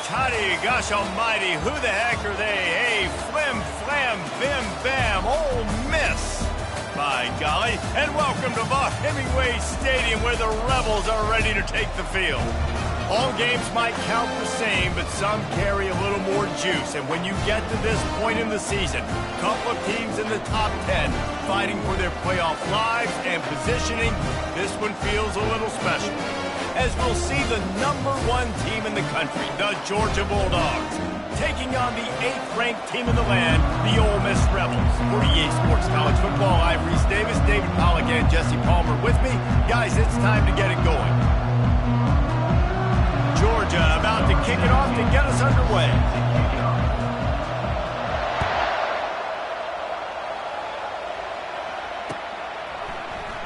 toddy, gosh almighty, who the heck are they? Hey, flim, flam, bim, bam, Ole Miss. By golly, and welcome to Vaught-Hemingway Stadium where the Rebels are ready to take the field. All games might count the same, but some carry a little more juice. And when you get to this point in the season, a couple of teams in the top 10 fighting for their playoff lives and positioning, this one feels a little special. As we'll see the #1 team in the country, the Georgia Bulldogs, taking on the 8th-ranked team in the land, the Ole Miss Rebels. For EA Sports College Football, I'm Reese Davis, David Pollack, and Jesse Palmer with me. Guys, it's time to get it going. Georgia about to kick it off to get us underway.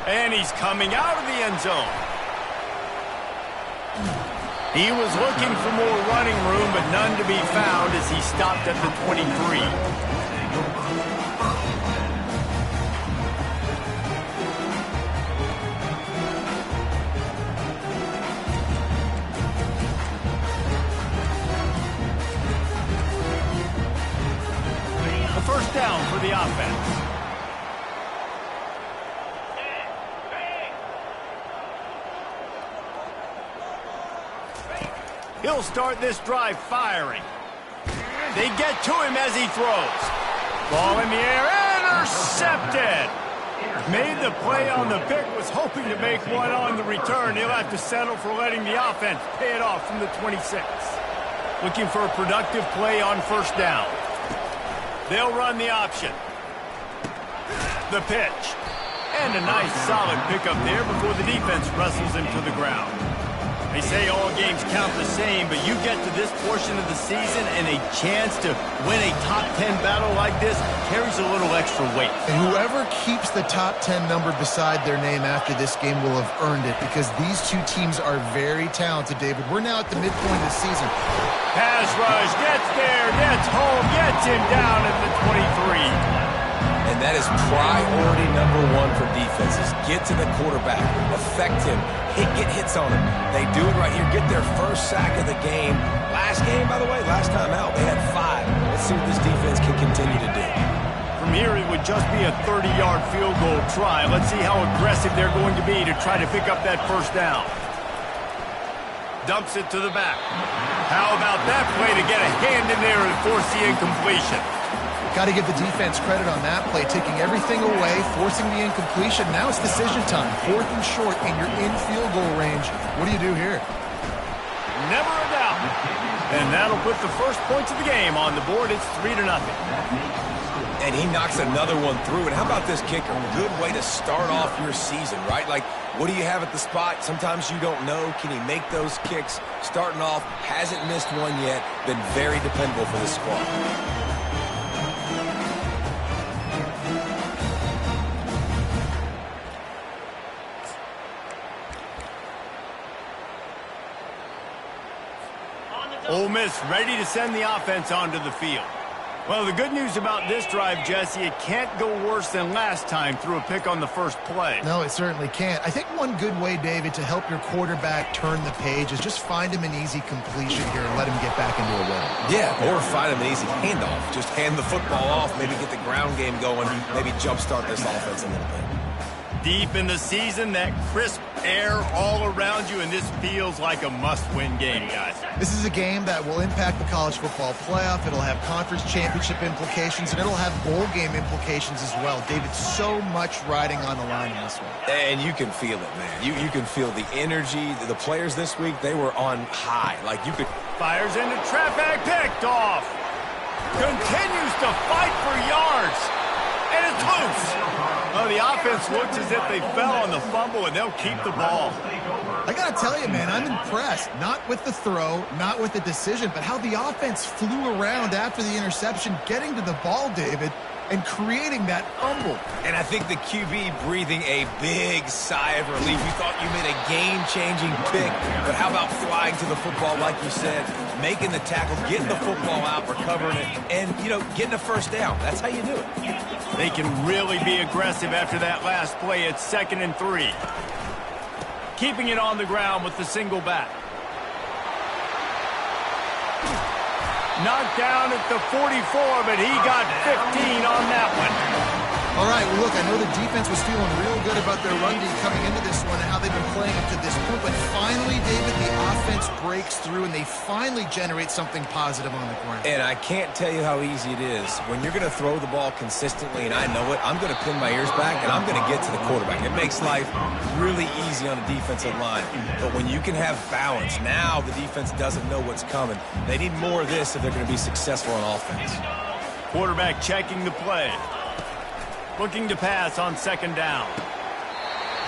And he's coming out of the end zone. He was looking for more running room, but none to be found as he stopped at the 23. A first down for the offense. He'll start this drive firing. They get to him as he throws. Ball in the air, intercepted. Made the play on the pick, was hoping to make one on the return. He'll have to settle for letting the offense pay it off from the 26. Looking for a productive play on first down. They'll run the option. The pitch. And a nice solid pickup there before the defense wrestles him to the ground. They say all games count the same, but you get to this portion of the season and a chance to win a top 10 battle like this carries a little extra weight. And whoever keeps the top 10 number beside their name after this game will have earned it, because these two teams are very talented, David. We're now at the midpoint of the season. Pass rush, gets there, gets home, gets him down at the 23. And that is priority #1 for defenses. Get to the quarterback, affect him, get hits on him. They do it right here, get their first sack of the game. Last game, by the way, last time out, they had 5. Let's see what this defense can continue to do. From here, it would just be a 30-yard field goal try. Let's see how aggressive they're going to be to try to pick up that first down. Dumps it to the back. How about that play to get a hand in there and force the incompletion? Got to give the defense credit on that play, taking everything away, forcing the incompletion. Now it's decision time. 4th and short, and you're in field goal range. What do you do here? Never a doubt. And that'll put the first points of the game on the board. It's 3-0. And he knocks another one through. And how about this kicker? Good way to start off your season, right? Like, what do you have at the spot? Sometimes you don't know. Can he make those kicks? Starting off, hasn't missed one yet. Been very dependable for this squad. Ole Miss ready to send the offense onto the field. Well, the good news about this drive, Jesse, it can't go worse than last time through a pick on the first play. No, it certainly can't. I think one good way, David, to help your quarterback turn the page is just find him an easy completion here and let him get back into a rhythm. Yeah, or find him an easy handoff. Just hand the football off, maybe get the ground game going, maybe jumpstart this offense a little bit. Deep in the season, that crisp air all around you, and this feels like a must-win game, guys. This is a game that will impact the college football playoff. It'll have conference championship implications, and it'll have bowl game implications as well. David, so much riding on the line in this one. And you can feel it, man. You can feel the energy. The players this week, they were on high. Like, you could... Fires into traffic, picked off. Continues to fight for yards. And it's loose. Oh, the offense looks as if they fell on the fumble, and they'll keep the ball. I got to tell you, man, I'm impressed. Not with the throw, not with the decision, but how the offense flew around after the interception, getting to the ball, David, and creating that fumble. And I think the QB breathing a big sigh of relief. You thought you made a game-changing pick, but how about flying to the football, like you said, making the tackle, getting the football out, recovering it, and, you know, getting a first down. That's how you do it. They can really be aggressive after that last play. It's 2nd and 3. Keeping it on the ground with the single back. Knocked down at the 44, but he got 15 on that one. All right, well, look, I know the defense was feeling real good about their run D coming into this one and how they've been playing up to this point, but finally, David, the offense breaks through and they finally generate something positive on the ground. And I can't tell you how easy it is. When you're going to throw the ball consistently, and I know it, I'm going to pin my ears back and I'm going to get to the quarterback. It makes life really easy on the defensive line. But when you can have balance, now the defense doesn't know what's coming. They need more of this if they're going to be successful on offense. Quarterback checking the play. Looking to pass on second down.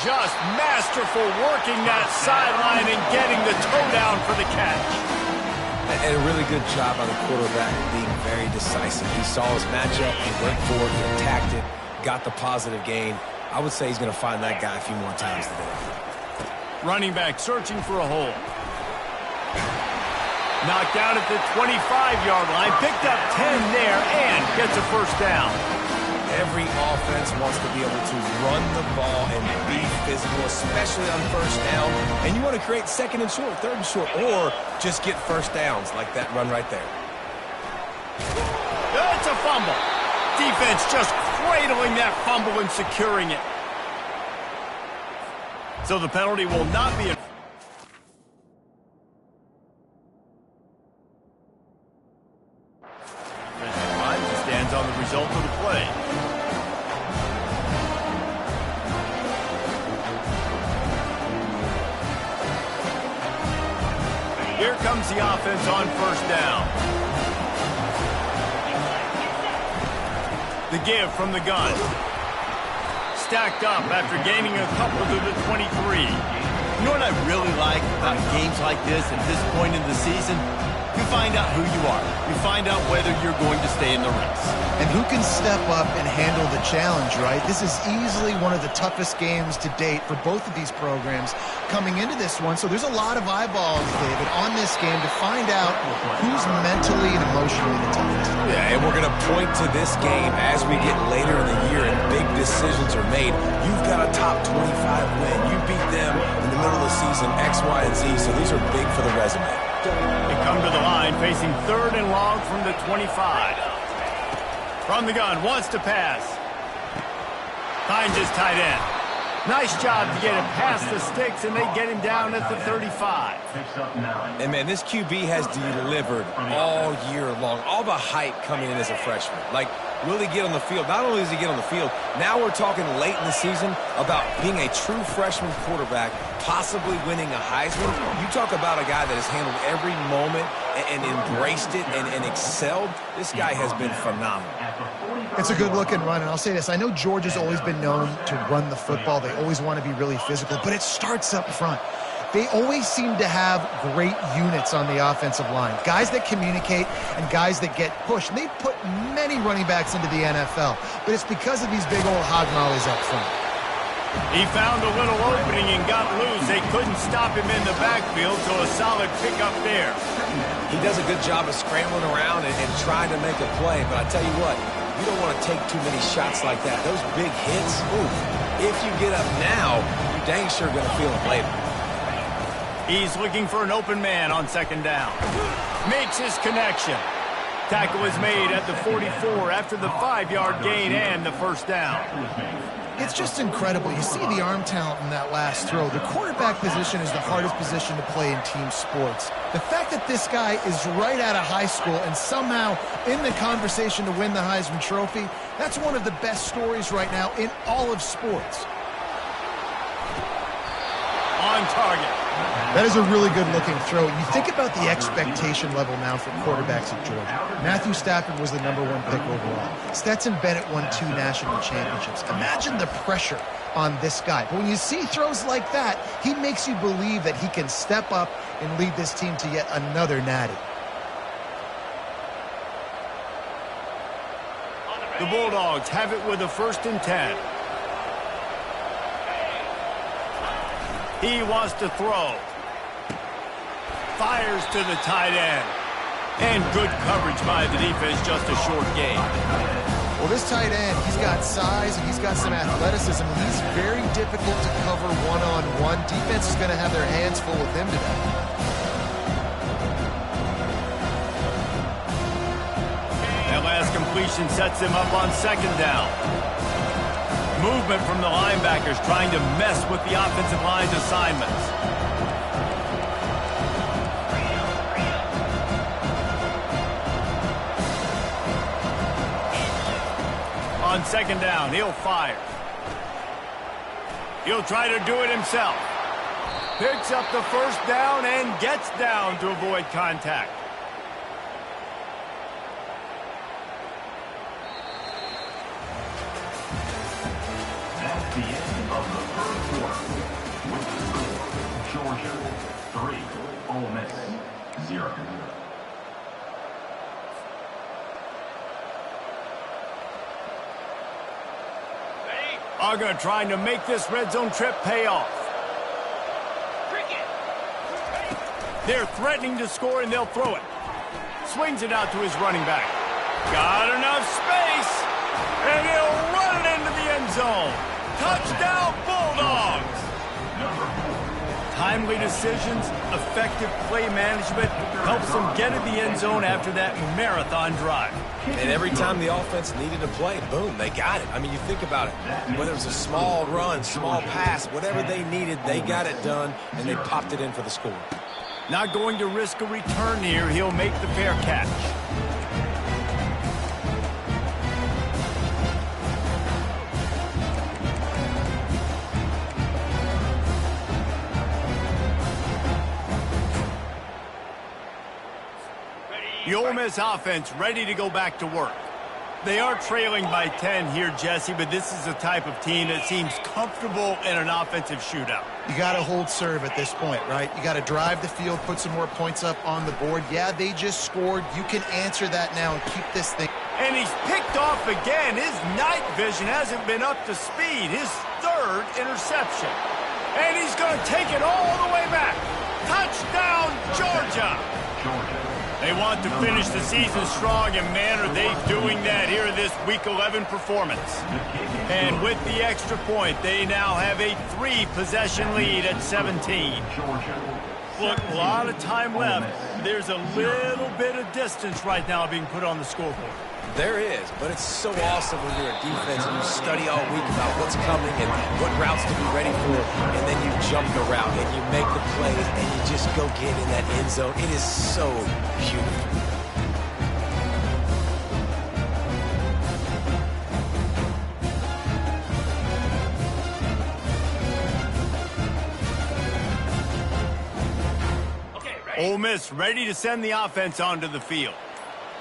Just masterful working that sideline and getting the toe down for the catch. And a really good job by the quarterback being very decisive. He saw his matchup, he went for it, he attacked it, got the positive gain. I would say he's going to find that guy a few more times today. Running back searching for a hole. Knocked down at the 25-yard line. Picked up 10 there and gets a first down. Every offense wants to be able to run the ball and be physical, especially on first down. And you want to create second and short, third and short, or just get first downs like that run right there. It's a fumble. Defense just cradling that fumble and securing it. So the penalty will not be a... stands on the result of the play. Here comes the offense on first down. The give from the gun. Stacked up after gaining a couple to the 23. You know what I really like about games like this at this point in the season? You find out who you are. You find out whether you're going to stay in the race. And who can step up and handle the challenge, right? This is easily one of the toughest games to date for both of these programs coming into this one. So there's a lot of eyeballs, David, on this game to find out who's mentally and emotionally the toughest. Yeah, and we're going to point to this game as we get later in the year and big decisions are made. You've got a top 25 win. You beat them in the middle of the season, X, Y, and Z, so these are big for the resume. They come to the line facing third and long from the 25. From the gun, wants to pass. Finds his tight end. Nice job to get it past the sticks, and they get him down at the 35. And, man, this QB has delivered all year long. All the hype coming in as a freshman. Like, will he get on the field? Not only does he get on the field, now we're talking late in the season about being a true freshman quarterback, possibly winning a Heisman. You talk about a guy that has handled every moment and embraced it and excelled. This guy has been phenomenal. It's a good-looking run, and I'll say this. I know Georgia's always been known to run the football. They always want to be really physical, but it starts up front. They always seem to have great units on the offensive line, guys that communicate and guys that get pushed. And they've put many running backs into the NFL, but it's because of these big old hog mollies up front. He found a little opening and got loose. They couldn't stop him in the backfield, so a solid pickup there. He does a good job of scrambling around and trying to make a play, but I tell you what, you don't want to take too many shots like that. Those big hits, ooh, if you get up now, you're dang sure going to feel it later. He's looking for an open man on second down. Makes his connection. Tackle is made at the 44 after the 5-yard gain and the first down. It's just incredible. You see the arm talent in that last throw. The quarterback position is the hardest position to play in team sports. The fact that this guy is right out of high school and somehow in the conversation to win the Heisman Trophy, that's one of the best stories right now in all of sports. On target. That is a really good-looking throw. You think about the expectation level now for quarterbacks at Georgia. Matthew Stafford was the #1 pick overall. Stetson Bennett won 2 national championships. Imagine the pressure on this guy. But when you see throws like that, he makes you believe that he can step up and lead this team to yet another natty. The Bulldogs have it with a 1st and 10. He wants to throw. Fires to the tight end. And good coverage by the defense, just a short gain. Well, this tight end, he's got size and he's got some athleticism. He's very difficult to cover one-on-one. Defense is going to have their hands full with him today. completion sets him up on second down. Movement from the linebackers trying to mess with the offensive line's assignments. On second down, he'll fire. He'll try to do it himself. Picks up the first down and gets down to avoid contact. That's the end of the third quarter. With the score, Georgia 3, Ole Miss 0. Auga trying to make this red zone trip pay off. They're threatening to score, and they'll throw it. Swings it out to his running back. Got enough space, and he'll run it into the end zone. Touchdown, Bulldogs! Timely decisions, effective play management helps them get in the end zone after that marathon drive. And every time the offense needed a play, boom, they got it. I mean, you think about it. Whether it was a small run, small pass, whatever they needed, they got it done, and they popped it in for the score. Not going to risk a return here. He'll make the fair catch. The Ole Miss offense ready to go back to work. They are trailing by 10 here, Jesse, but this is the type of team that seems comfortable in an offensive shootout. You got to hold serve at this point, right? You got to drive the field, put some more points up on the board. Yeah, they just scored. You can answer that now and keep this thing. And he's picked off again. His night vision hasn't been up to speed. His third interception. And he's going to take it all the way back. Touchdown, Georgia! They want to finish the season strong, and man, are they doing that here in this Week 11 performance. And with the extra point, they now have a 3-possession lead at 17. Look, a lot of time left. There's a little bit of distance right now being put on the scoreboard. There is, but it's so awesome when you're a defense and you study all week about what's coming and what routes to be ready for, and then you jump the route and you make the plays and you just go get in that end zone. It is so beautiful. Ole Miss ready to send the offense onto the field.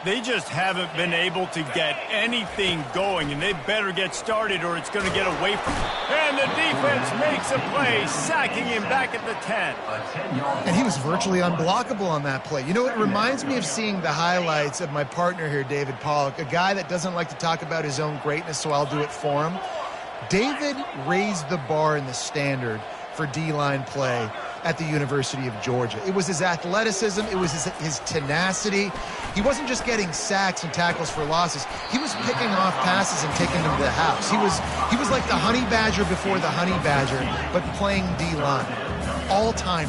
They just haven't been able to get anything going, and they better get started or it's going to get away from them. And the defense makes a play, sacking him back at the 10. And he was virtually unblockable on that play. You know, it reminds me of seeing the highlights of my partner here, David Pollock, a guy that doesn't like to talk about his own greatness, so I'll do it for him. David raised the bar in the standard for D-line play at the University of Georgia. It was his athleticism. It was his tenacity. He wasn't just getting sacks and tackles for losses. He was picking off passes and taking them to the house. He was like the honey badger before the honey badger, but playing D-line. All time.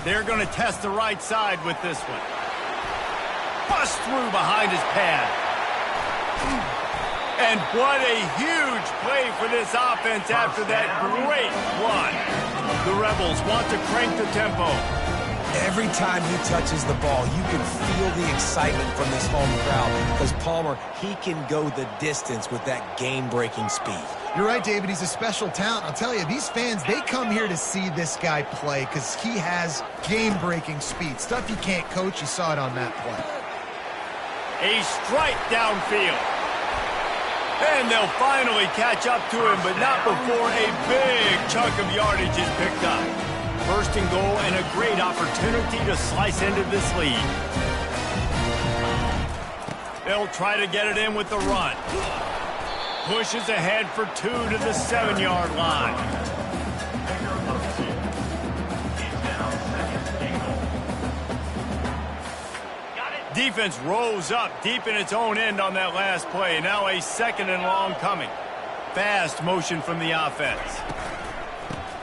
They're going to test the right side with this one. Bust through behind his pad. And what a huge play for this offense after that great run. The Rebels want to crank the tempo. Every time he touches the ball, you can feel the excitement from this home crowd because Palmer, he can go the distance with that game-breaking speed. You're right, David. He's a special talent. I'll tell you, these fans, they come here to see this guy play because he has game-breaking speed. Stuff you can't coach. You saw it on that play. A strike downfield. And they'll finally catch up to him, but not before a big chunk of yardage is picked up. First and goal and a great opportunity to slice into this lead. They'll try to get it in with the run. Pushes ahead for 2 to the 7-yard line. Defense rolls up deep in its own end on that last play. Now a second and long coming. Fast motion from the offense.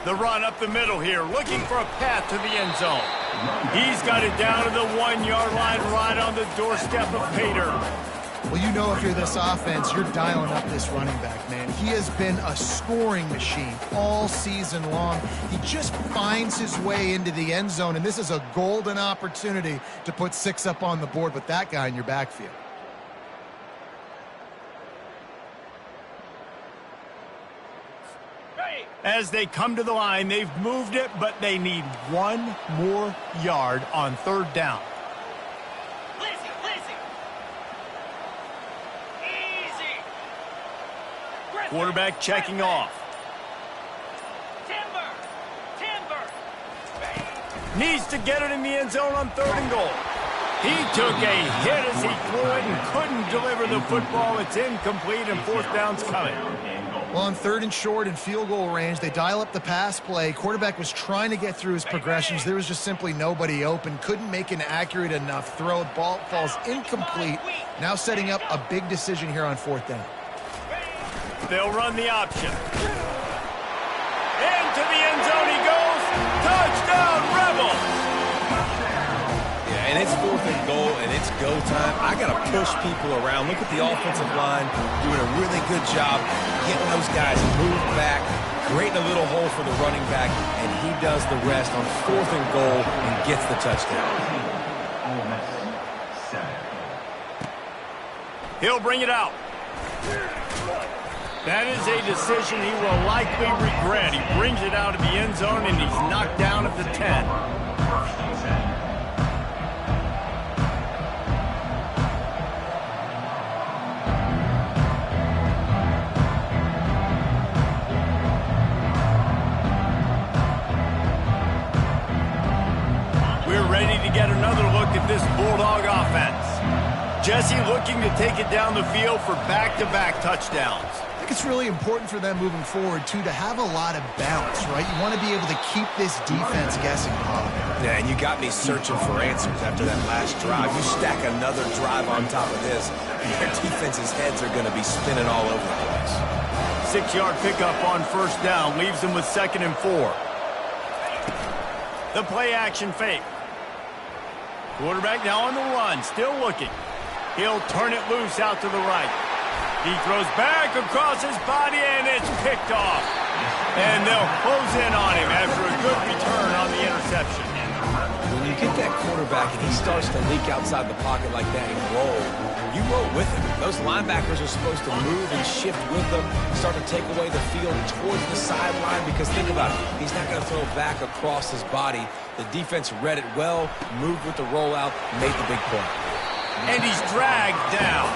The run up the middle here, looking for a path to the end zone. He's got it down to the 1-yard line right on the doorstep of Pater. Well, you know if you're this offense, you're dialing up this running back, man. He has been a scoring machine all season long. He just finds his way into the end zone, and this is a golden opportunity to put 6 up on the board with that guy in your backfield. As they come to the line, they've moved it, but they need 1 more yard on 3rd down. Quarterback checking off. Needs to get it in the end zone on 3rd and goal. He took a hit as he threw it and couldn't deliver the football. It's incomplete and 4th down's coming. Well, on 3rd and short and field goal range, they dial up the pass play. Quarterback was trying to get through his progressions. There was just simply nobody open. Couldn't make an accurate enough throw. Ball falls incomplete. Now setting up a big decision here on 4th down. They'll run the option. Into the end zone he goes. Touchdown, Rebels! Yeah, and it's 4th and goal, and it's go time. I got to push people around. Look at the offensive line doing a really good job getting those guys moved back, creating a little hole for the running back, and he does the rest on 4th and goal and gets the touchdown. He'll bring it out. That is a decision he will likely regret. He brings it out of the end zone, and he's knocked down at the 10. We're ready to get another look at this Bulldog offense. Jesse looking to take it down the field for back-to-back touchdowns. I think it's really important for them moving forward, too, to have a lot of balance, right? You want to be able to keep this defense guessing, Bob. Yeah, and you got me searching for answers after that last drive. You stack another drive on top of this, and their defense's heads are going to be spinning all over the place. 6-yard pickup on 1st down leaves them with 2nd and 4. The play-action fake. Quarterback now on the run, still looking. He'll turn it loose out to the right. He throws back across his body, and it's picked off. And they'll close in on him after a good return on the interception. When you get that quarterback and he starts to leak outside the pocket like that and roll, you roll with him. Those linebackers are supposed to move and shift with them, start to take away the field towards the sideline, because think about it, he's not going to throw back across his body. The defense read it well, moved with the rollout, made the big play. And he's dragged down.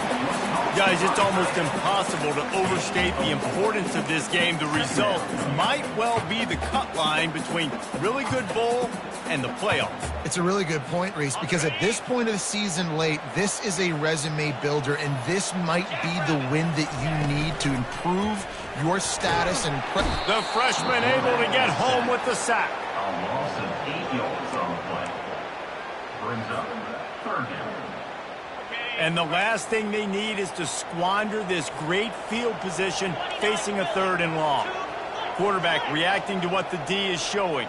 Guys, it's almost impossible to overstate the importance of this game. The result might well be the cut line between really good bowl and the playoffs. It's a really good point, Reese, because at this point of the season late, this is a resume builder, and this might be the win that you need to improve your status. And the freshman able to get home with the sack. A loss of 8 yards on the play. Brings up 3rd down. And the last thing they need is to squander this great field position facing a 3rd and long. Quarterback reacting to what the D is showing.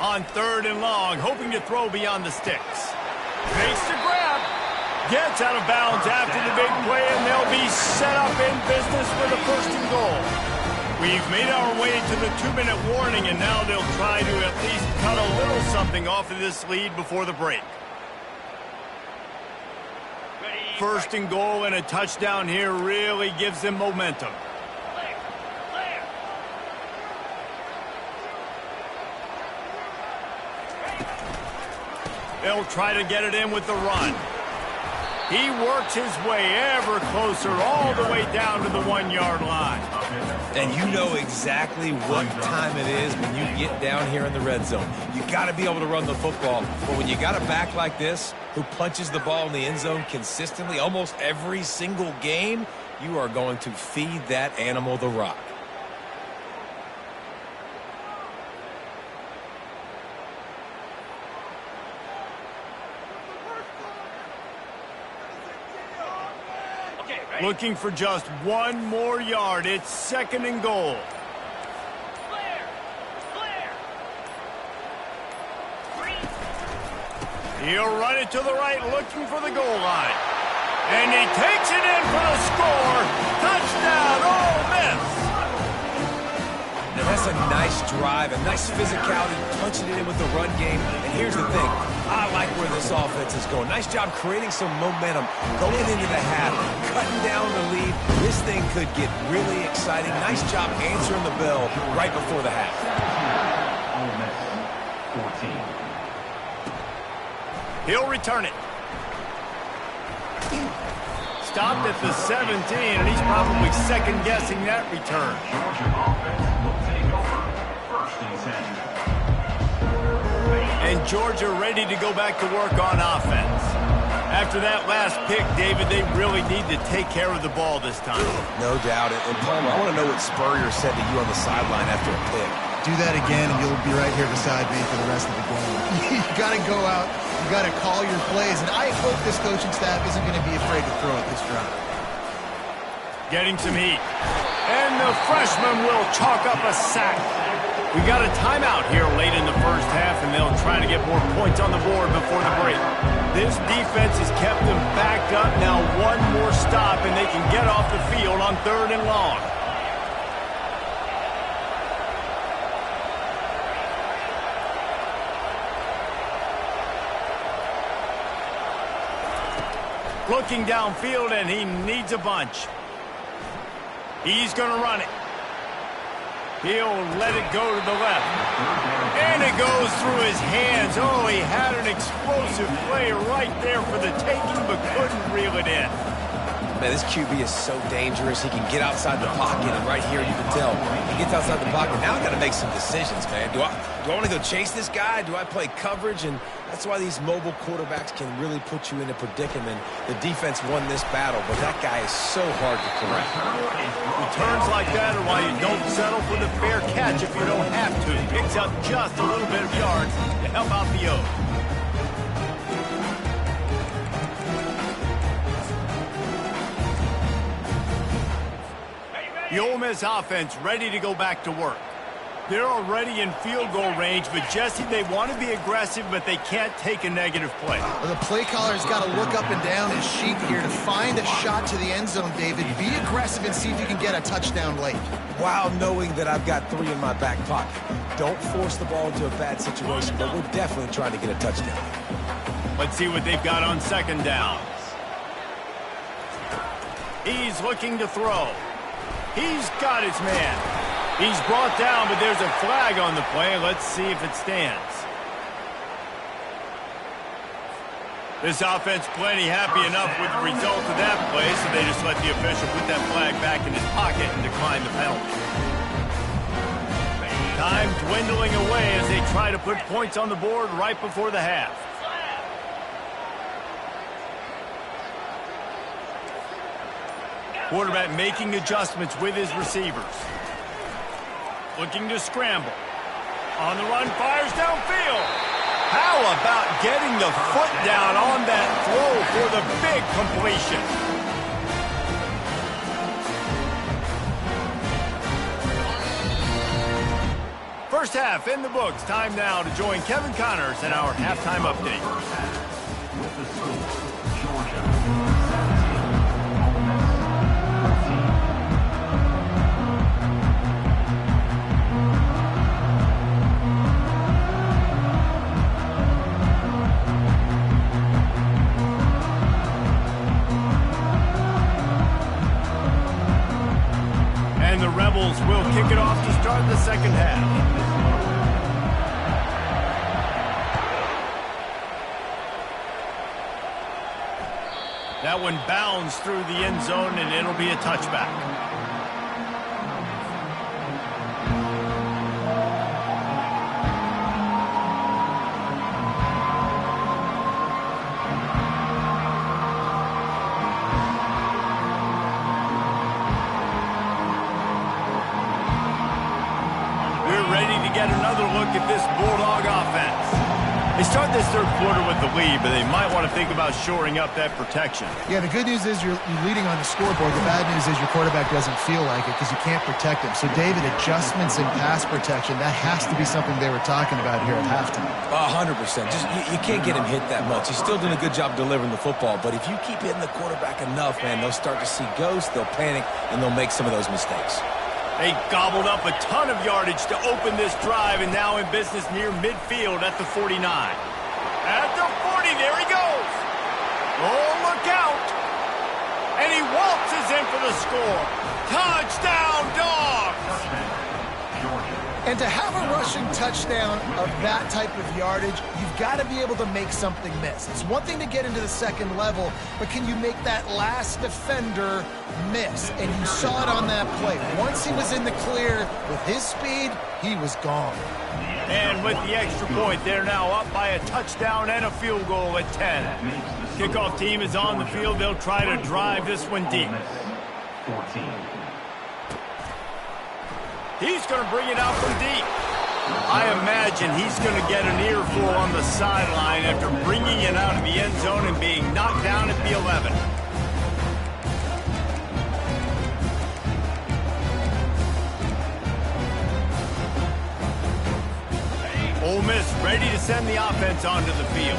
On 3rd and long, hoping to throw beyond the sticks. Makes the grab. Gets out of bounds after the big play, and they'll be set up in business for the 1st and goal. We've made our way to the 2-minute warning, and now they'll try to at least cut a little something off of this lead before the break. 1st and goal and a touchdown here really gives them momentum. They'll try to get it in with the run. He works his way ever closer all the way down to the 1-yard line. And you know exactly what time it is when you get down here in the red zone. You got to be able to run the football. But when you got a back like this who punches the ball in the end zone consistently almost every single game, you are going to feed that animal the rock. Looking for just one more yard. It's 2nd and goal. He'll run it to the right, looking for the goal line. And he takes it in for the score. Touchdown, Ole Miss. Now that's a nice drive, a nice physicality, punching it in with the run game. And here's the thing, I like where this offense is going. Nice job creating some momentum, going into the half, cutting down the lead. This thing could get really exciting. Nice job answering the bell right before the half. Ole Miss 14. He'll return it. Stopped at the 17, and he's probably second-guessing that return. Georgia offense will take over 1st and 10. And Georgia ready to go back to work on offense. After that last pick, David, they really need to take care of the ball this time. No doubt. And Palmer, I want to know what Spurrier said to you on the sideline after a pick. Do that again, and you'll be right here beside me for the rest of the game. You got to go out. You got to call your plays, and I hope this coaching staff isn't going to be afraid to throw at this drive. Getting some heat. And the freshman will chalk up a sack. We got a timeout here late in the first half, and they'll try to get more points on the board before the break. This defense has kept them backed up. Now one more stop, and they can get off the field on 3rd and long. Looking downfield, and he needs a bunch. He's going to run it. He'll let it go to the left. And it goes through his hands. Oh, he had an explosive play right there for the taking, but couldn't reel it in. Man, this QB is so dangerous. He can get outside the pocket, and right here you can tell he gets outside the pocket. Now I got to make some decisions, man. Do I want to go chase this guy? Do I play coverage? And that's why these mobile quarterbacks can really put you in a predicament. The defense won this battle, but that guy is so hard to correct. Returns like that are why you don't settle for the fair catch if you don't have to. Picks up just a little bit of yards to help out the O. The Ole Miss offense ready to go back to work. They're already in field goal range, but Jesse, they want to be aggressive, but they can't take a negative play. Well, the play caller's got to look up and down his sheet here to find a shot to the end zone, David. Be aggressive and see if you can get a touchdown late. While knowing that I've got 3 in my back pocket. Don't force the ball into a bad situation, but we're definitely trying to get a touchdown. Let's see what they've got on 2nd down. He's looking to throw. He's got his man. He's brought down, but there's a flag on the play. Let's see if it stands. This offense plenty happy enough with the result of that play, so they just let the official put that flag back in his pocket and decline the penalty. Time dwindling away as they try to put points on the board right before the half. Quarterback making adjustments with his receivers. Looking to scramble. On the run, fires downfield. How about getting the foot down on that throw for the big completion? First half in the books. Time now to join Kevin Connors in our halftime update. With the score, Georgia 17, And the Rebels will kick it off to start the second half. That one bounds through the end zone, and it'll be a touchback. We're ready to get another look at this Bulldog offense. They start this third quarter with the lead, but they might want to think about shoring up that protection. Yeah, the good news is you're leading on the scoreboard. The bad news is your quarterback doesn't feel like it because you can't protect him. So, David, adjustments in pass protection, that has to be something they were talking about here at halftime. 100%. Just you can't get him hit that much. He's still doing a good job delivering the football, but if you keep hitting the quarterback enough, man, they'll start to see ghosts, they'll panic, and they'll make some of those mistakes. They gobbled up a ton of yardage to open this drive, and now in business near midfield at the 49. At the 40, there he goes. Oh, look out. And he waltzes in for the score. Touchdown, Dogs! And to have a rushing touchdown of that type of yardage, you've got to be able to make something miss. It's one thing to get into the second level, but can you make that last defender miss? And you saw it on that play. Once he was in the clear with his speed, he was gone. And with the extra point, they're now up by a touchdown and a field goal at 10. Kickoff team is on the field. They'll try to drive this one deep. 14. He's going to bring it out from deep. I imagine he's going to get an earful on the sideline after bringing it out of the end zone and being knocked down at the 11. Ole Miss ready to send the offense onto the field.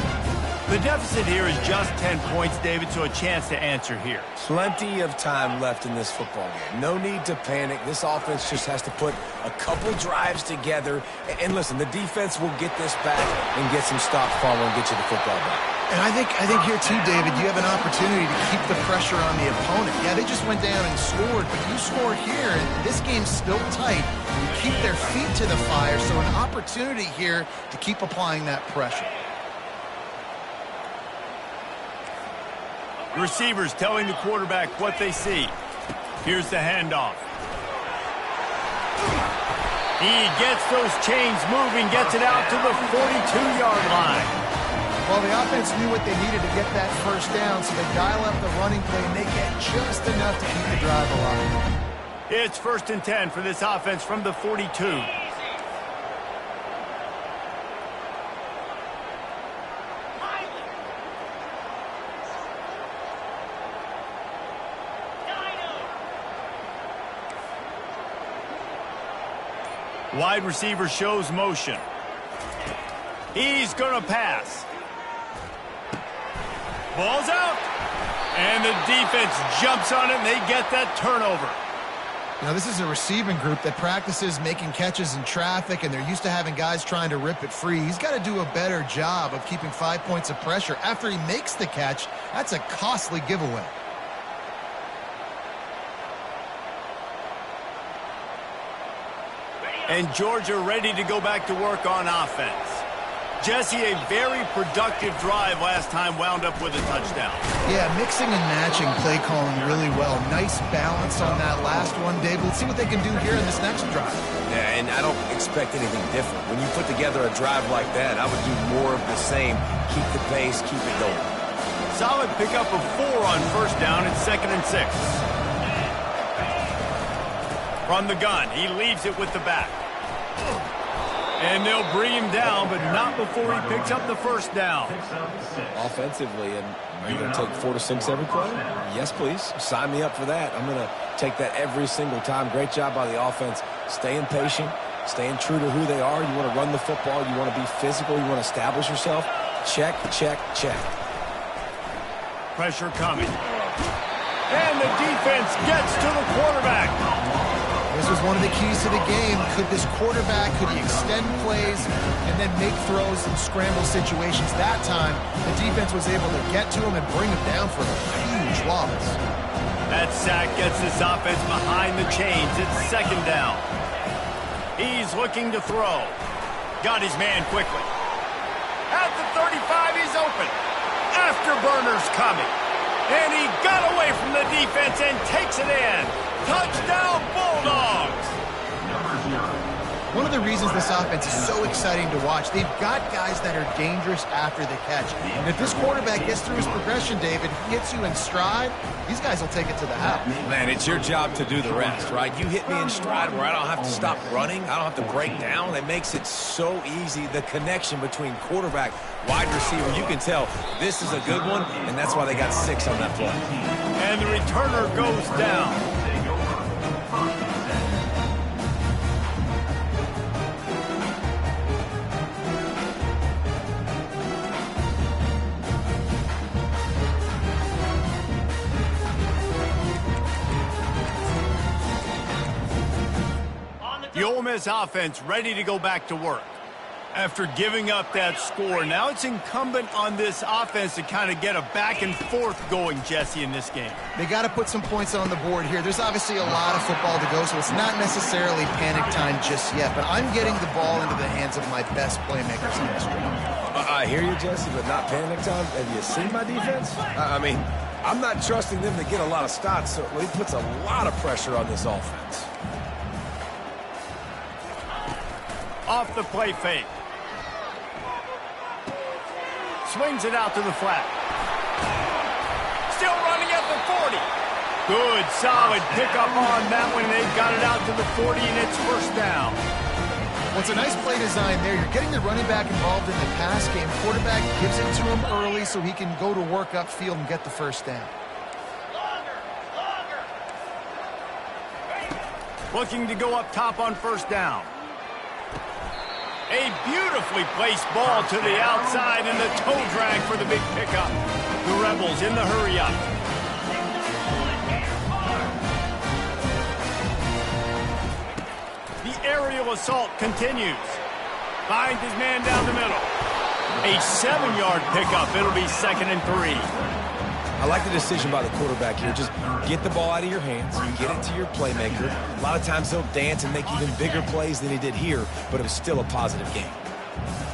The deficit here is just 10 points, David, so a chance to answer here. Plenty of time left in this football game. No need to panic. This offense just has to put a couple drives together. And listen, the defense will get this back and get some stops following and get you the football back. And I think here, too, David, you have an opportunity to keep the pressure on the opponent. Yeah, they just went down and scored, but you score here, and this game's still tight. You keep their feet to the fire, so an opportunity here to keep applying that pressure. Receivers telling the quarterback what they see. Here's the handoff. He gets those chains moving, gets it out to the 42-yard line. Well, the offense knew what they needed to get that first down, so they dial up the running play, and they get just enough to keep the drive alive. It's 1st and 10 for this offense from the 42. Wide receiver shows motion. He's going to pass. Ball's out. And the defense jumps on it, and they get that turnover. Now, this is a receiving group that practices making catches in traffic, and they're used to having guys trying to rip it free. He's got to do a better job of keeping 5 points of pressure. After he makes the catch, that's a costly giveaway. And Georgia ready to go back to work on offense. Jesse, a very productive drive last time, wound up with a touchdown. Yeah, mixing and matching play calling really well. Nice balance on that last one, David. Let's see what they can do here in this next drive. Yeah, and I don't expect anything different. When you put together a drive like that, I would do more of the same. Keep the pace, keep it going. Solid pickup of 4 on first down and 2nd and 6. From the gun, he leaves it with the back. And they'll bring him down, but not before he picks up the first down. Offensively, and are you going to take 4 to 6 every play? Yes, please. Sign me up for that. I'm going to take that every single time. Great job by the offense. Staying patient, staying true to who they are. You want to run the football. You want to be physical. You want to establish yourself. Check, check, check. Pressure coming. And the defense gets to the quarterback. This was one of the keys to the game. Could this quarterback, could he extend plays and then make throws in scramble situations? That time, the defense was able to get to him and bring him down for a huge loss. That sack gets this offense behind the chains. It's 2nd down. He's looking to throw. Got his man quickly. At the 35, he's open. Afterburner's coming. And he got away from the defense and takes it in. Touchdown, Bulldogs! One of the reasons this offense is so exciting to watch, they've got guys that are dangerous after the catch. And if this quarterback gets through his progression, David, he hits you in stride, these guys will take it to the house. Man, it's your job to do the rest, right? You hit me in stride where I don't have to stop running. I don't have to break down. It makes it so easy, the connection between quarterback, wide receiver. You can tell this is a good one, and that's why they got 6 on that play. And the returner goes down. The Ole Miss offense ready to go back to work. After giving up that score, now it's incumbent on this offense to kind of get a back and forth going, Jesse, in this game. They got to put some points on the board here. There's obviously a lot of football to go, so it's not necessarily panic time just yet, but I'm getting the ball into the hands of my best playmakers in this drive. I hear you, Jesse, but not panic time. Have you seen my defense? I mean, I'm not trusting them to get a lot of stops, so it puts a lot of pressure on this offense. Off the play fake. Swings it out to the flat. Still running at the 40. Good, solid pickup on that one. They've got it out to the 40, and it's first down. Well, it's a nice play design there. You're getting the running back involved in the pass game. Quarterback gives it to him early so he can go to work upfield and get the first down. Looking to go up top on first down. A beautifully placed ball to the outside and the toe drag for the big pickup. The Rebels in the hurry-up. The aerial assault continues. Finds his man down the middle. A 7-yard pickup. It'll be 2nd and 3. I like the decision by the quarterback here. Just get the ball out of your hands, get it to your playmaker. A lot of times he'll dance and make even bigger plays than he did here, but it was still a positive game.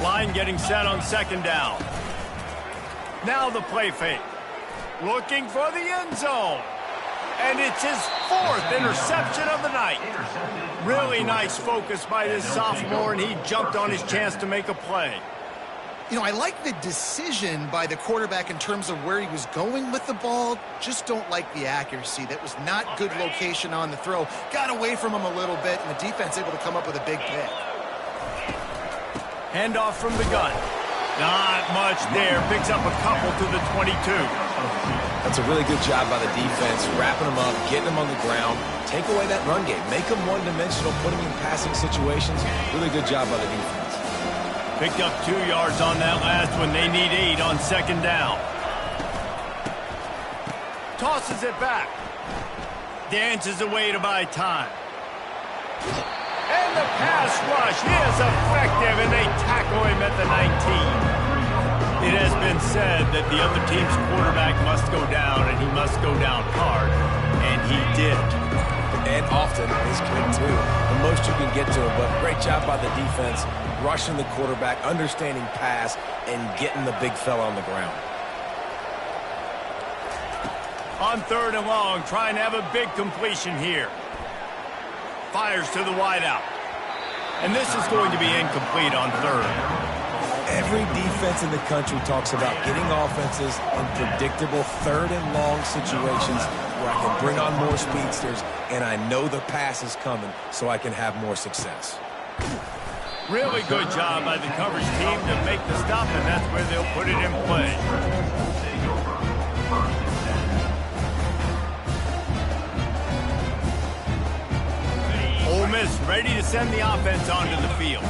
Line getting set on 2nd down. Now the play fake. Looking for the end zone. And it's his 4th interception of the night. Really nice focus by this sophomore, and he jumped on his chance to make a play. You know, I like the decision by the quarterback in terms of where he was going with the ball. Just don't like the accuracy. That was not good location on the throw. Got away from him a little bit, and the defense able to come up with a big pick. Handoff from the gun. Not much there. Picks up a couple to the 22. That's a really good job by the defense, wrapping them up, getting them on the ground. Take away that run game. Make them one-dimensional, put them in passing situations. Really good job by the defense. Picked up 2 yards on that last one. They need 8 on 2nd down. Tosses it back. Dances away to buy time. And the pass rush is effective, and they tackle him at the 19. It has been said that the other team's quarterback must go down, and he must go down hard, and he did. And often is good, too. The most you can get to him, but great job by the defense, rushing the quarterback, understanding pass, and getting the big fella on the ground. On 3rd and long, trying to have a big completion here. Fires to the wideout. And this is going to be incomplete on 3rd. Every defense in the country talks about getting offenses in predictable 3rd and long situations where I can bring on more speedsters, and I know the pass is coming, so I can have more success. Really good job by the coverage team to make the stop, and that's where they'll put it in play. Ole Miss ready to send the offense onto the field.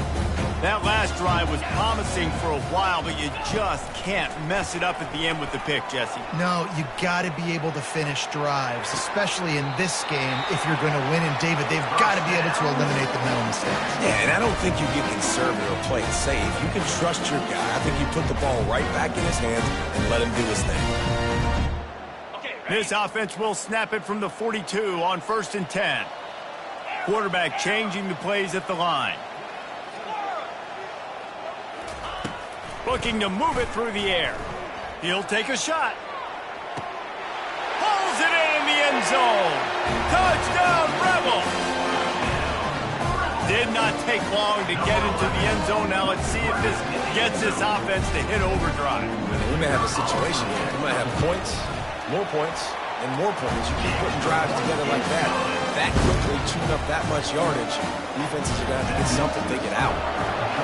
That last drive was promising for a while, but you just can't mess it up at the end with the pick, Jesse. No, you got to be able to finish drives, especially in this game. If you're going to win, and David, they've got to be able to eliminate the mental mistakes. Yeah, and I don't think you get conservative or play it safe. You can trust your guy. I think you put the ball right back in his hands and let him do his thing. This offense will snap it from the 42 on 1st and 10. Quarterback changing the plays at the line. Looking to move it through the air. He'll take a shot. Pulls it in the end zone. Touchdown, Rebels! Did not take long to get into the end zone. Now let's see if this gets this offense to hit overdrive. We may have a situation here. We might have points, more points, And more importantly, you keep putting drives together like that quickly chewing up that much yardage, defenses are going to have to get something figured out.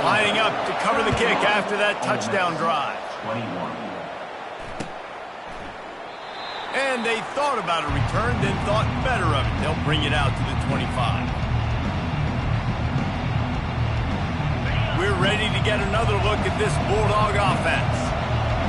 Lining up to cover the kick after that touchdown drive. 21. And they thought about a return, then thought better of it. They'll bring it out to the 25. We're ready to get another look at this Bulldog offense.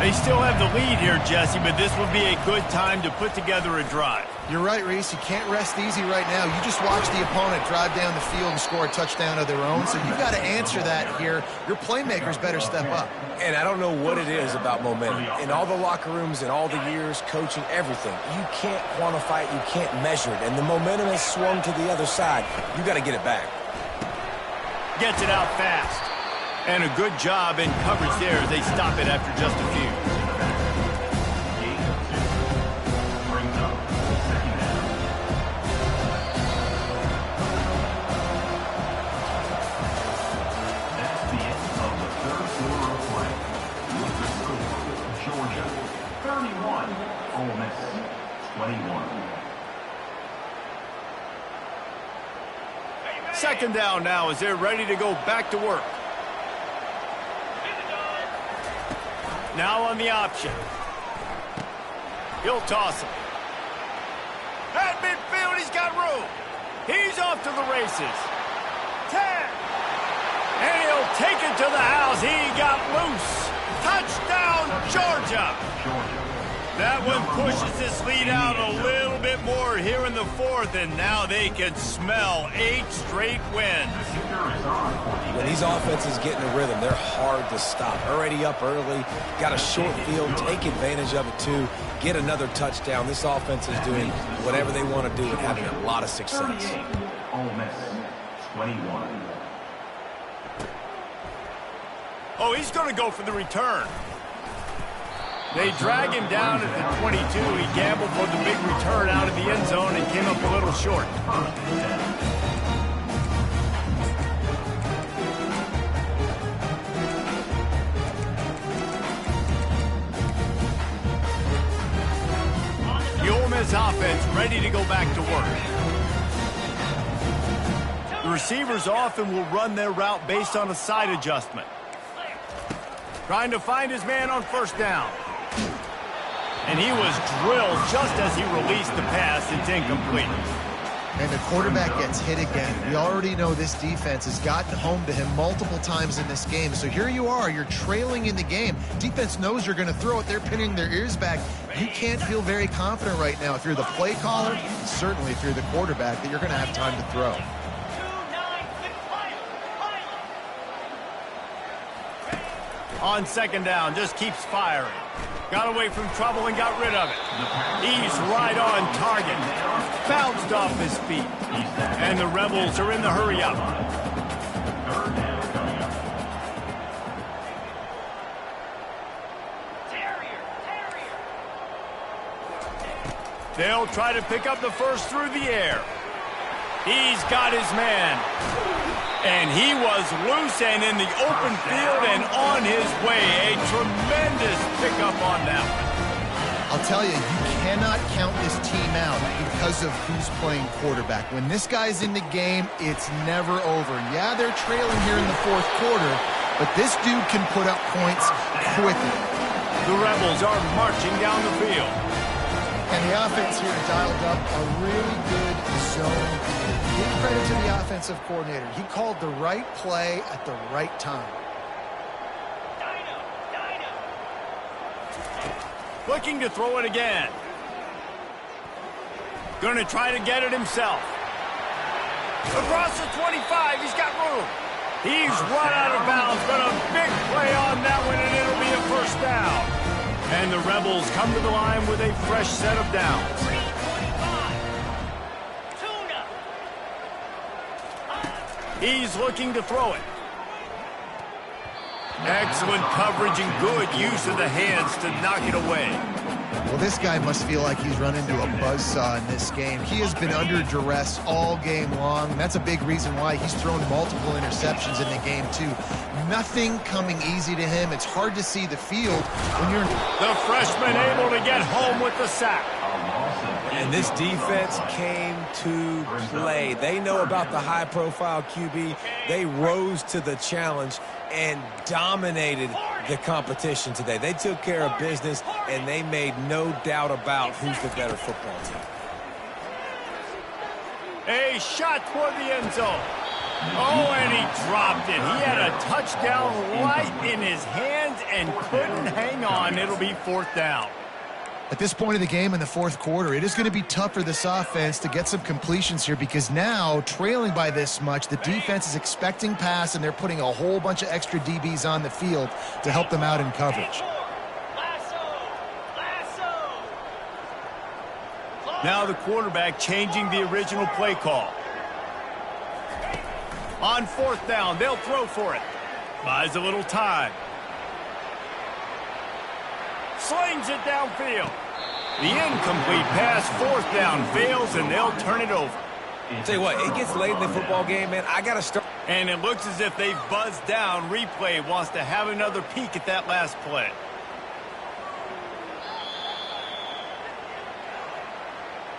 They still have the lead here, Jesse, but this will be a good time to put together a drive. You're right, Reese. You can't rest easy right now. You just watch the opponent drive down the field and score a touchdown of their own, so you've got to answer that here. Your playmakers better step up. And I don't know what it is about momentum. In all the locker rooms, in all the years, coaching, everything, you can't quantify it, you can't measure it. And the momentum has swung to the other side. You got to get it back. Gets it out fast. And a good job in coverage there as they stop it after just a few. Brings up second down. That's the end of the third quarter of play. With the score, Georgia 31, Ole Miss 21. Second down now as they're ready to go back to work. Now on the option. He'll toss him. At midfield, he's got room. He's off to the races. 10. And he'll take it to the house. He got loose. Touchdown, Georgia. That one pushes this lead out a little bit more here in the fourth, and now they can smell 8 straight wins. When these offenses get in a rhythm, they're hard to stop. Already up early, got a short field, take advantage of it too, get another touchdown. This offense is doing whatever they want to do and having a lot of success. Ole Miss 21. Oh, he's going to go for the return. They drag him down at the 22. He gambled for the big return out of the end zone and came up a little short. The Ole Miss offense ready to go back to work. The receivers often will run their route based on a side adjustment. Trying to find his man on first down. And he was drilled just as he released the pass. It's incomplete. And the quarterback gets hit again. We already know this defense has gotten home to him multiple times in this game. So here you are, you're trailing in the game. Defense knows you're going to throw it. They're pinning their ears back. You can't feel very confident right now if you're the play caller, and certainly if you're the quarterback, that you're going to have time to throw. On second down, just keeps firing. Got away from trouble and got rid of it. He's right on target. Bounced off his feet. And the Rebels are in the hurry-up. They'll try to pick up the first through the air. He's got his man. And he was loose and in the open field and on his way. A tremendous pickup on that one. I'll tell you, you cannot count this team out because of who's playing quarterback. When this guy's in the game, it's never over. Yeah, they're trailing here in the fourth quarter, but this dude can put up points quickly. The Rebels are marching down the field. And the offense here dialed up a really good zone. Give credit to the offensive coordinator. He called the right play at the right time. Looking to throw it again. Going to try to get it himself. Across the 25, he's got room. He's run out of bounds, but a big play on that one, and it'll be a first down. And the Rebels come to the line with a fresh set of downs. He's looking to throw it. Excellent coverage and good use of the hands to knock it away. Well, this guy must feel like he's run into a buzzsaw in this game. He has been under duress all game long, and that's a big reason why he's thrown multiple interceptions in the game, too. Nothing coming easy to him. It's hard to see the field when you're... The freshman able to get home with the sack. A loss of And this defense came to play. They know about the high-profile QB. They rose to the challenge and dominated the competition today. They took care of business, and they made no doubt about who's the better football team. A shot toward the end zone. Oh, and he dropped it. He had a touchdown right in his hands and couldn't hang on. It'll be 4th down. At this point of the game in the 4th quarter, it is going to be tough for this offense to get some completions here because now, trailing by this much, the defense is expecting pass, and they're putting a whole bunch of extra DBs on the field to help them out in coverage. Now the quarterback changing the original play call. On 4th down, they'll throw for it. Buys a little time. Slings it downfield. The incomplete pass, 4th down, fails, and they'll turn it over. Tell you what, it gets late in the football game, man. I got to start. And it looks as if they've buzzed down. Replay wants to have another peek at that last play.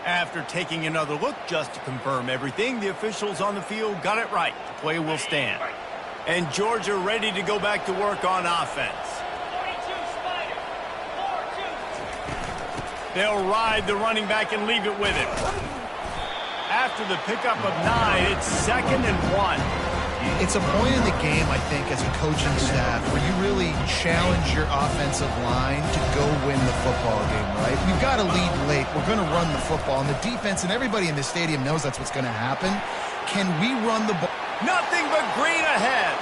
After taking another look just to confirm everything, the officials on the field got it right. The play will stand. And Georgia ready to go back to work on offense. They'll ride the running back and leave it with him. After the pickup of 9, it's 2nd and 1. It's a point in the game, I think, as a coaching staff, where you really challenge your offensive line to go win the football game, right? We've got to lead late. We're going to run the football. And the defense and everybody in the stadium knows that's what's going to happen. Can we run the ball? Nothing but green ahead.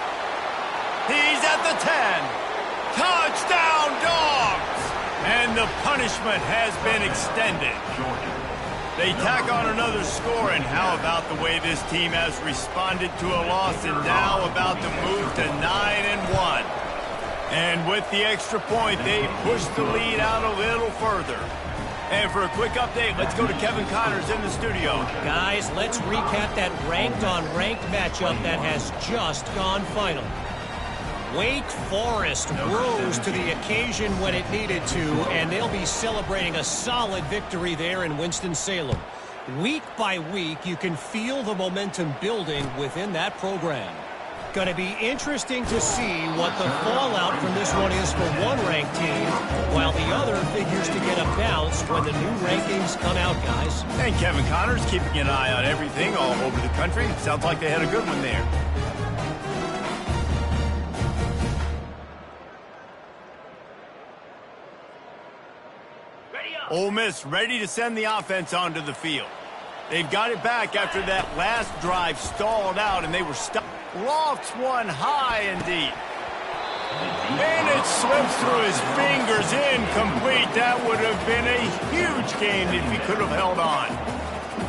He's at the 10. Touchdown, Dogs! And the punishment has been extended. They tack on another score, and how about the way this team has responded to a loss and now about to move to 9-1. And with the extra point, they push the lead out a little further. And for a quick update, let's go to Kevin Connors in the studio. Guys, let's recap that ranked-on-ranked matchup that has just gone final. Wake Forest rose to the occasion when it needed to, and they'll be celebrating a solid victory there in Winston-Salem. Week by week, you can feel the momentum building within that program. Going to be interesting to see what the fallout from this one is for one ranked team, while the other figures to get a bounce when the new rankings come out, guys. And Kevin Connors keeping an eye on everything all over the country. Sounds like they had a good one there. Ole Miss ready to send the offense onto the field. They've got it back after that last drive stalled out, and they were stuck. Lofts one high and deep. And it slips through his fingers, incomplete. That would have been a huge gain if he could have held on.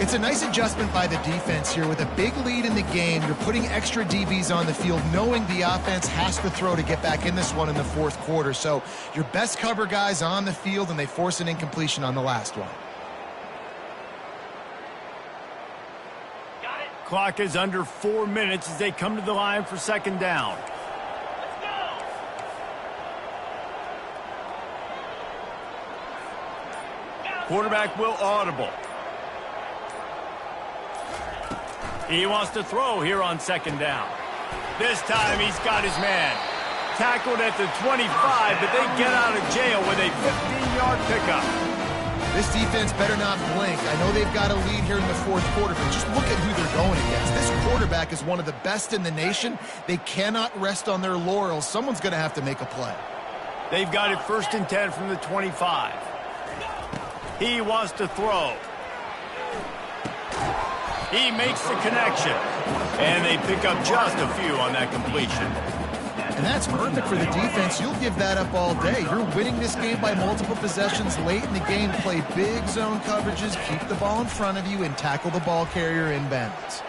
It's a nice adjustment by the defense here. With a big lead in the game, you're putting extra DBs on the field, knowing the offense has to throw to get back in this one in the 4th quarter. So your best cover guys on the field, and they force an incompletion on the last one. Clock is under 4 minutes as they come to the line for 2nd down. Quarterback will audible. He wants to throw here on 2nd down. This time he's got his man. Tackled at the 25, but they get out of jail with a 15-yard pickup. This defense better not blink. I know they've got a lead here in the 4th quarter, but just look at who they're going against. This quarterback is one of the best in the nation. They cannot rest on their laurels. Someone's going to have to make a play. They've got it 1st and 10 from the 25. He wants to throw. He makes the connection. And they pick up just a few on that completion. And that's perfect for the defense. You'll give that up all day. You're winning this game by multiple possessions late in the game. Play big zone coverages, keep the ball in front of you, and tackle the ball carrier in bounds.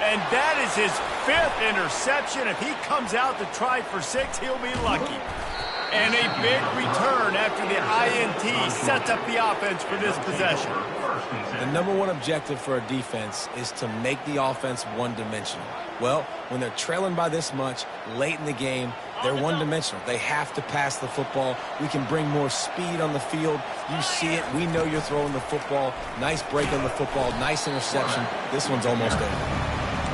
And that is his 5th interception. If he comes out to try for 6, he'll be lucky. And a big return after the INT sets up the offense for this possession. The number one objective for a defense is to make the offense one-dimensional. Well, when they're trailing by this much late in the game, they're one-dimensional. They have to pass the football. We can bring more speed on the field. You see it. We know you're throwing the football. Nice break on the football. Nice interception. This one's almost over.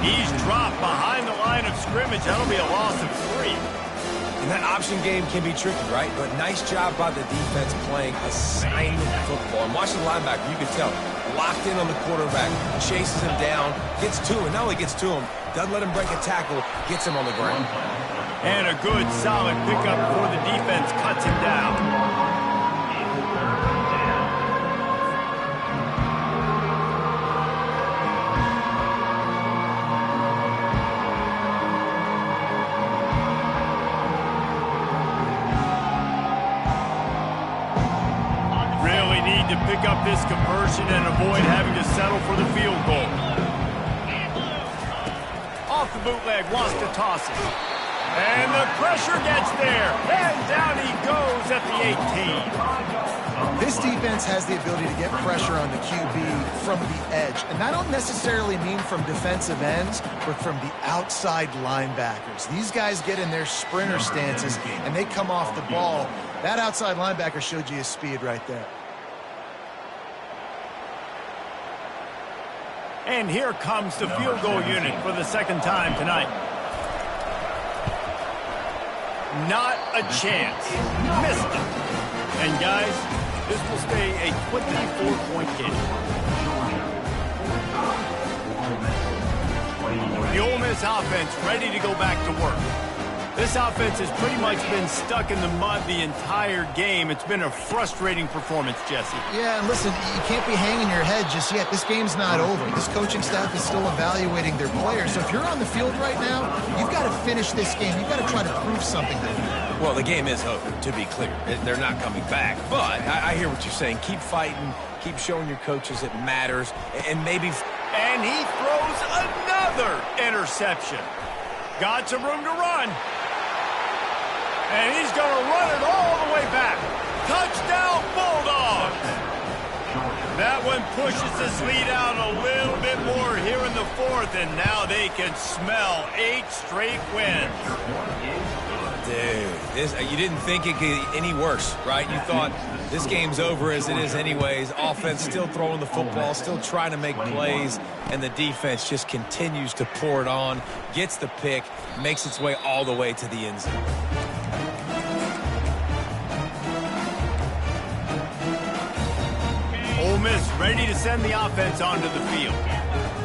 He's dropped behind the line of scrimmage. That'll be a loss of 3. And that option game can be tricky, right? But nice job by the defense playing assignment football. And watching the linebacker, you can tell, locked in on the quarterback, chases him down, gets to him. Not only gets to him, doesn't let him break a tackle, gets him on the ground. And a good, solid pickup before the defense cuts him down. To pick up this conversion and avoid having to settle for the field goal. Off the bootleg, wants to toss it. And the pressure gets there. And down he goes at the 18. This defense has the ability to get pressure on the QB from the edge. And I don't necessarily mean from defensive ends, but from the outside linebackers. These guys get in their sprinter stances, and they come off the ball. That outside linebacker showed you his speed right there. And here comes the field goal unit for the second time tonight. Not a chance. Missed it. And guys, this will stay a 24-point game. The Ole Miss offense ready to go back to work. This offense has pretty much been stuck in the mud the entire game. It's been a frustrating performance, Jesse. Yeah, and listen, you can't be hanging your head just yet. This game's not over. This coaching staff is still evaluating their players. So if you're on the field right now, you've got to finish this game. You've got to try to prove something to them. Well, the game is over, to be clear. They're not coming back. But I hear what you're saying. Keep fighting. Keep showing your coaches it matters. And maybe... And he throws another interception. Got some room to run. And he's going to run it all the way back. Touchdown, Bulldogs. That one pushes this lead out a little bit more here in the fourth, and now they can smell 8 straight wins. Dude, you didn't think it could get any worse, right? You thought this game's over as it is anyways. Offense still throwing the football, still trying to make plays, and the defense just continues to pour it on, gets the pick, makes its way all the way to the end zone. Ole Miss ready to send the offense onto the field.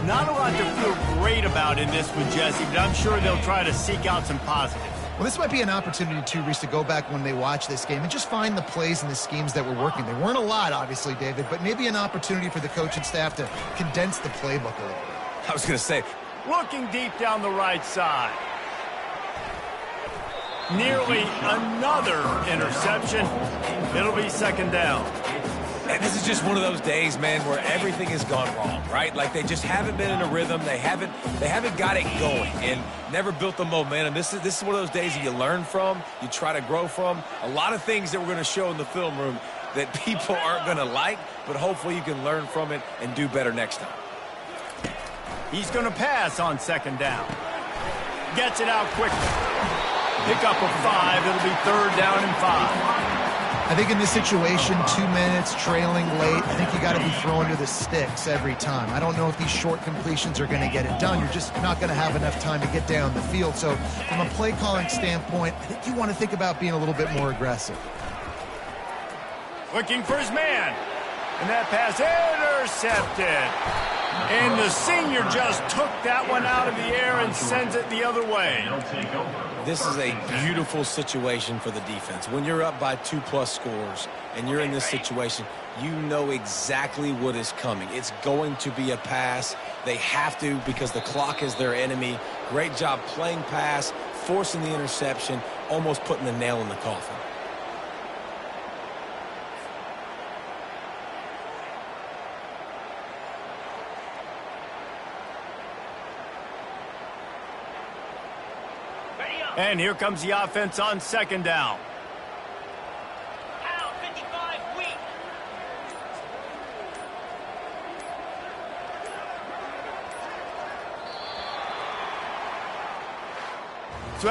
Not a lot to feel great about in this one, Jesse, but I'm sure they'll try to seek out some positives. Well, this might be an opportunity, too, Reese, to go back when they watch this game and just find the plays and the schemes that were working. There weren't a lot, obviously, David, but maybe an opportunity for the coaching staff to condense the playbook a little bit. I was going to say, looking deep down the right side. Nearly another interception. It'll be second down. And this is just one of those days, man, where everything has gone wrong, right? Like they just haven't been in a rhythm. They haven't got it going and never built the momentum. This is one of those days that you learn from, you try to grow from. A lot of things that we're going to show in the film room that people aren't going to like, but hopefully you can learn from it and do better next time. He's going to pass on second down. Gets it out quickly. Pick up of 5. It'll be third down and 5. I think in this situation, 2 minutes, trailing late, I think you got to be throwing to the sticks every time. I don't know if these short completions are going to get it done. You're just not going to have enough time to get down the field. So from a play calling standpoint, I think you want to think about being a little bit more aggressive. Looking for his man. And that pass intercepted. And the senior just took that one out of the air and sends it the other way. This is a beautiful situation for the defense. When you're up by 2+ scores and you're in this situation, you know exactly what is coming. It's going to be a pass. They have to because the clock is their enemy. Great job playing pass, forcing the interception, almost putting the nail in the coffin. And here comes the offense on second down. So